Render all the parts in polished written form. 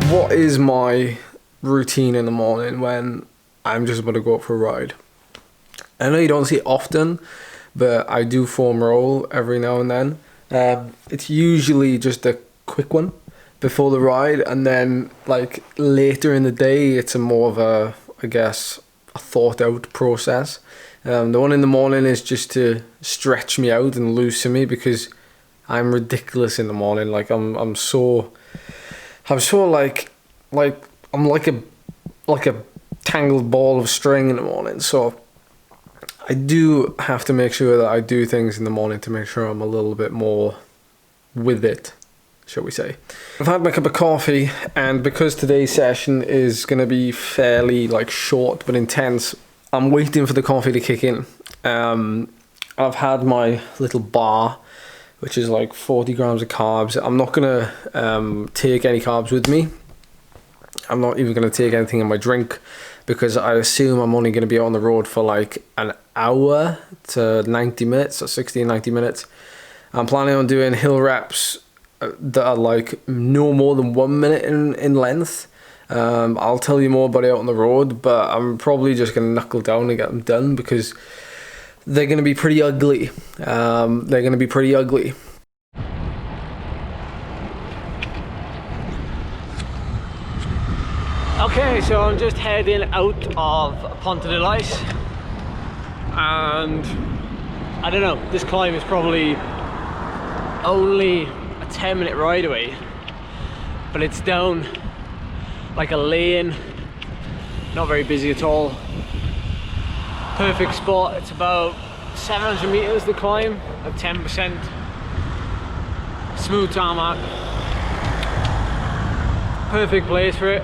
What is my routine in the morning when I'm just about to go out for a ride? I know you don't see it often, but I do foam roll every now and then. It's usually just a quick one before the ride, and then like later in the day it's a more of a, I guess, a thought out process. The one in the morning is just to stretch me out and loosen me, because I'm ridiculous in the morning. Like I'm so like I'm like a tangled ball of string in the morning. So I do have to make sure that I do things in the morning to make sure I'm a little bit more with it, shall we say. I've had my cup of coffee, and because today's session is going to be fairly like short but intense, I'm waiting for the coffee to kick in. I've had my little bar, which is like 40 grams of carbs. I'm not going to take any carbs with me. I'm not even going to take anything in my drink, because I assume I'm only going to be on the road for like an hour to 90 minutes, or 60 and 90 minutes. I'm planning on doing hill reps that are like no more than 1 minute in length. I'll tell you more about it out on the road, but I'm probably just going to knuckle down and get them done, because they're going to be pretty ugly. Okay, so I'm just heading out of Ponte de Lice, and I don't know, this climb is probably only a 10-minute ride away, but it's down like a lane, not very busy at all. Perfect spot. It's about 700 meters to climb at 10%. Smooth tarmac. Perfect place for it.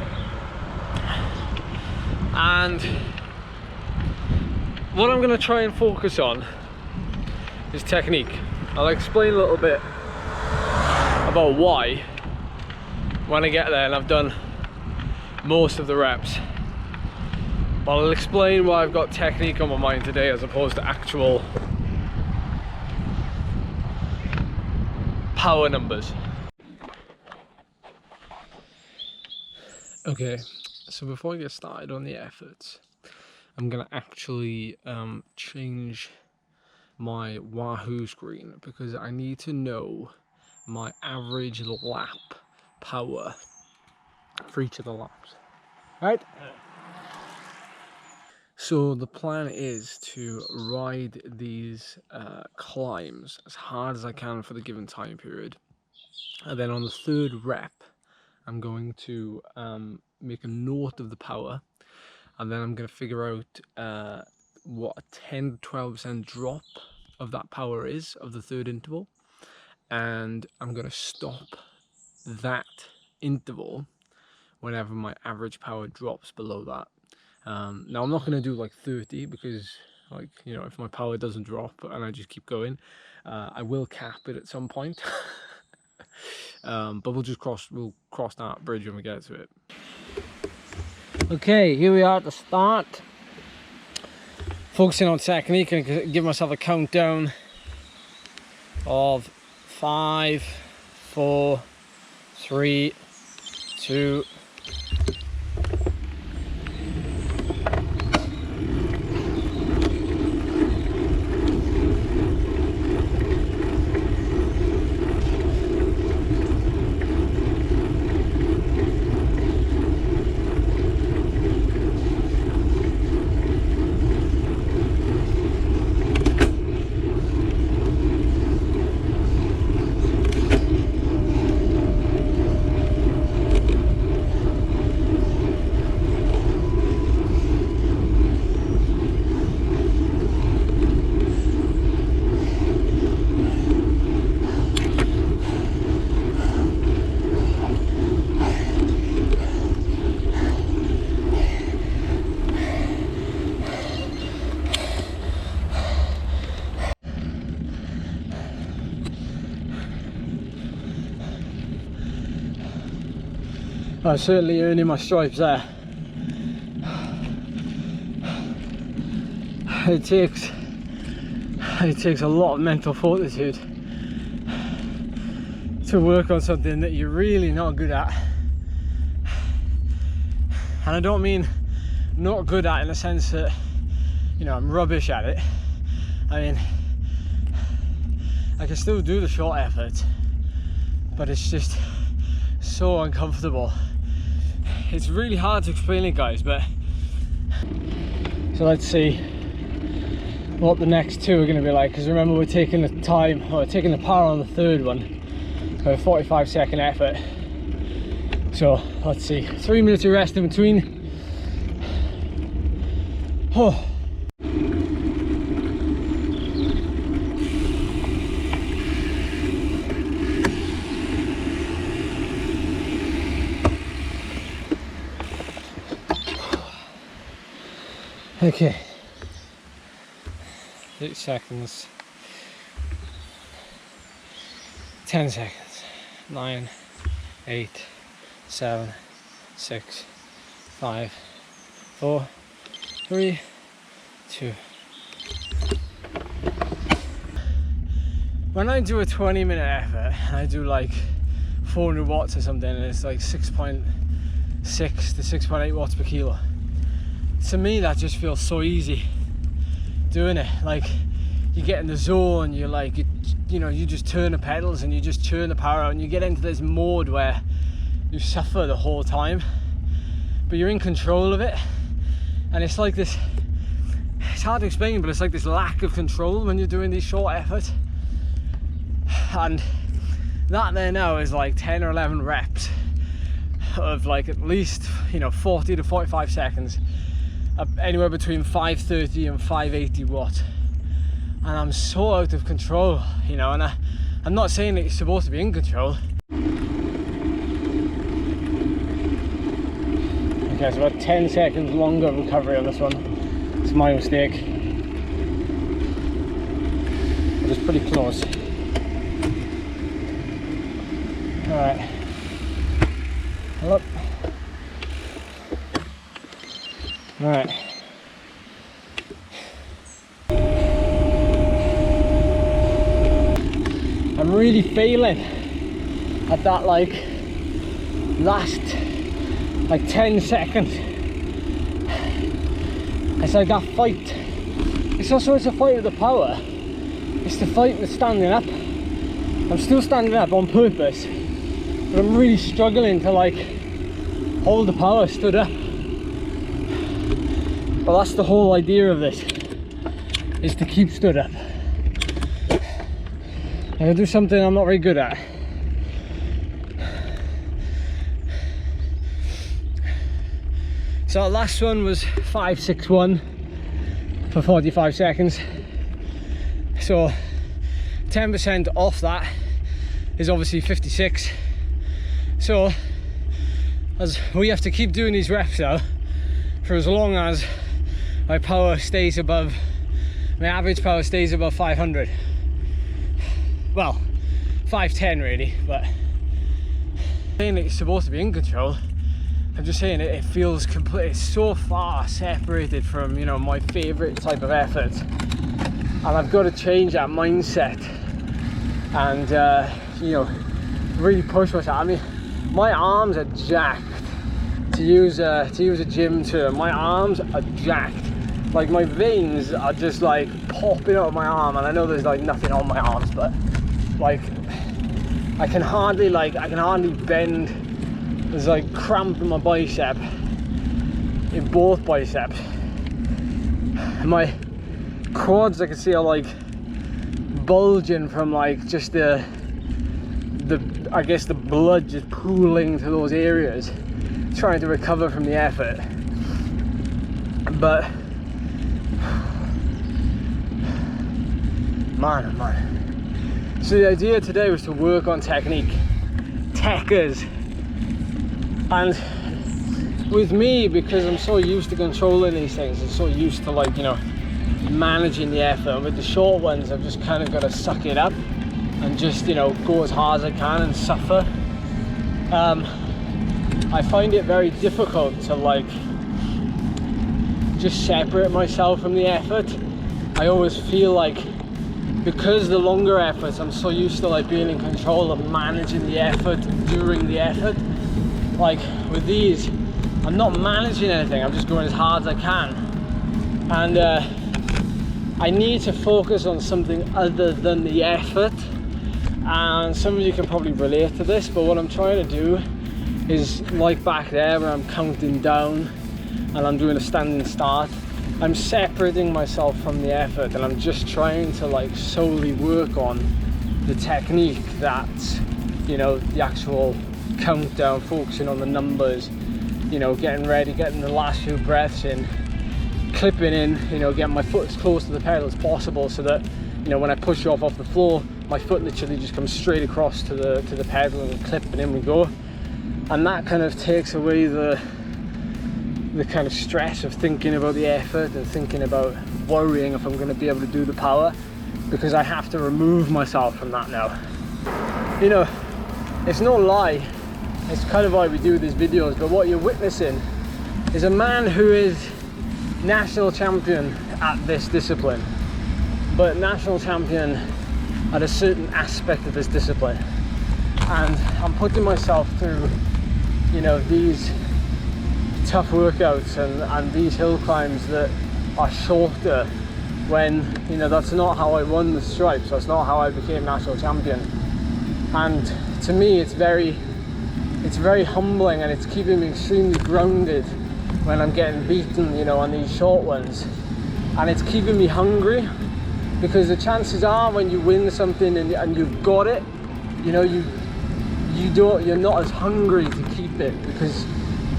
And what I'm going to try and focus on is technique. I'll explain a little bit about why when I get there and I've done most of the reps. But I'll explain why I've got technique on my mind today as opposed to actual power numbers. Okay, so before I get started on the efforts, I'm gonna actually change my Wahoo screen, because I need to know my average lap power for each of the laps, right? So the plan is to ride these climbs as hard as I can for the given time period, and then on the third rep I'm going to make a note of the power, and then I'm going to figure out what a 10 to 12% drop of that power is of the third interval, and I'm going to stop that interval whenever my average power drops below that. Now I'm not going to do like 30, because like, you know, if my power doesn't drop and I just keep going, I will cap it at some point. But we'll cross that bridge when we get to it. Okay, here we are at the start. Focusing on technique, and give myself a countdown of 5, 4, 3, 2. I'm certainly earning my stripes there. It takes a lot of mental fortitude to work on something that you're really not good at. And I don't mean not good at in the sense that, you know, I'm rubbish at it. I mean, I can still do the short effort, but it's just so uncomfortable. It's really hard to explain it, guys, but so let's see what the next two are going to be like, because remember we're taking the time, or taking the power on the third one for a 45-second effort. So let's see, 3 minutes of rest in between. Oh. Okay, 8 seconds, 10 seconds, 9, 8, 7, 6, 5, 4, 3, 2. When I do a 20-minute effort, I do like 400 watts or something, and it's like 6.6 to 6.8 watts per kilo. To me, that just feels so easy doing it. Like, you get in the zone, you're like, you know, you just turn the pedals and you just churn the power out, and you get into this mode where you suffer the whole time, but you're in control of it. And it's like this, it's hard to explain, but it's like this lack of control when you're doing these short efforts. And that there now is like 10 or 11 reps of like at least, you know, 40 to 45 seconds, anywhere between 530 and 580 watts. And I'm so out of control, you know, and I'm not saying that you're supposed to be in control. Okay, so about 10 seconds longer recovery on this one. It's my mistake, but it's pretty close. All right, up. All right. I'm really failing at that, like, last, like, 10 seconds. It's like that fight. It's also, it's a fight with the power. It's the fight with standing up. I'm still standing up on purpose, but I'm really struggling to, like, hold the power stood up. But that's the whole idea of this, is to keep stood up. I'm gonna do something I'm not very good at. So our last one was 561 for 45 seconds. So 10% off that is obviously 56. So as we have to keep doing these reps now for as long as my power stays above, my average power stays above 500. Well, 510 really, but I'm saying that you're supposed to be in control. I'm just saying it feels complete, it's so far separated from, you know, my favorite type of effort, and I've got to change that mindset and you know, really push myself. I mean, my arms are jacked, to use a gym term. My arms are jacked. Like, my veins are just like popping out of my arm, and I know there's like nothing on my arms, but like I can hardly bend. There's like cramp in my bicep, in both biceps. My quads, I can see, are like bulging from like just the I guess the blood just pooling to those areas, trying to recover from the effort. But man, oh man. So the idea today was to work on technique, techers. And with me, because I'm so used to controlling these things and so used to, like, you know, managing the effort, with the short ones I've just kind of got to suck it up and just, you know, go as hard as I can and suffer. I find it very difficult to, like, just separate myself from the effort. I always feel like, because the longer efforts, I'm so used to, like, being in control of managing the effort during the effort. Like with these I'm not managing anything, I'm just going as hard as I can. And I need to focus on something other than the effort. And some of you can probably relate to this, but what I'm trying to do is, like back there where I'm counting down and I'm doing a standing start, I'm separating myself from the effort, and I'm just trying to like solely work on the technique, that, you know, the actual countdown, focusing on the numbers, you know, getting ready, getting the last few breaths in, clipping in, you know, getting my foot as close to the pedal as possible, so that, you know, when I push off the floor, my foot literally just comes straight across to the pedal and clip, and in we go. And that kind of takes away the kind of stress of thinking about the effort and thinking about worrying if I'm going to be able to do the power, because I have to remove myself from that now. You know, it's no lie, it's kind of why we do these videos, but what you're witnessing is a man who is national champion at this discipline, but national champion at a certain aspect of this discipline. And I'm putting myself through, you know, these tough workouts and these hill climbs that are shorter, when, you know, that's not how I won the stripes, that's not how I became national champion. And to me it's very humbling, and it's keeping me extremely grounded when I'm getting beaten, you know, on these short ones. And it's keeping me hungry, because the chances are when you win something and you've got it, you know, you're not as hungry to keep it, because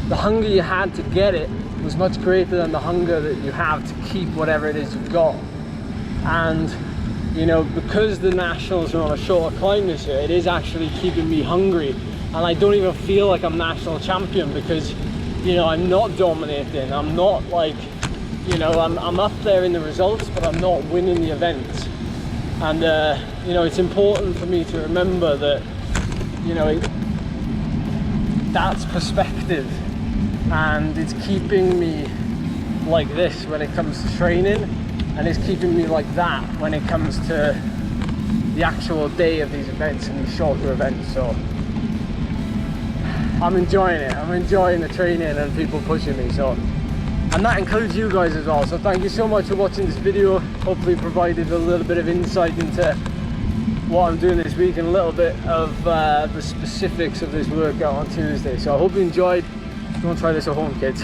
the hunger you had to get it was much greater than the hunger that you have to keep whatever it is you've got. And, you know, because the nationals are on a shorter climb this year, it is actually keeping me hungry, and I don't even feel like I'm national champion, because, you know, I'm not dominating, I'm not like, you know, I'm up there in the results, but I'm not winning the events. And you know, it's important for me to remember that, you know, that's perspective, and it's keeping me like this when it comes to training, and it's keeping me like that when it comes to the actual day of these events and these shorter events. So I'm enjoying it, I'm enjoying the training and people pushing me, so, and that includes you guys as well. So thank you so much for watching this video. Hopefully provided a little bit of insight into what I'm doing this week and a little bit of the specifics of this workout on Tuesday. So I hope you enjoyed. Don't try this at home, kids.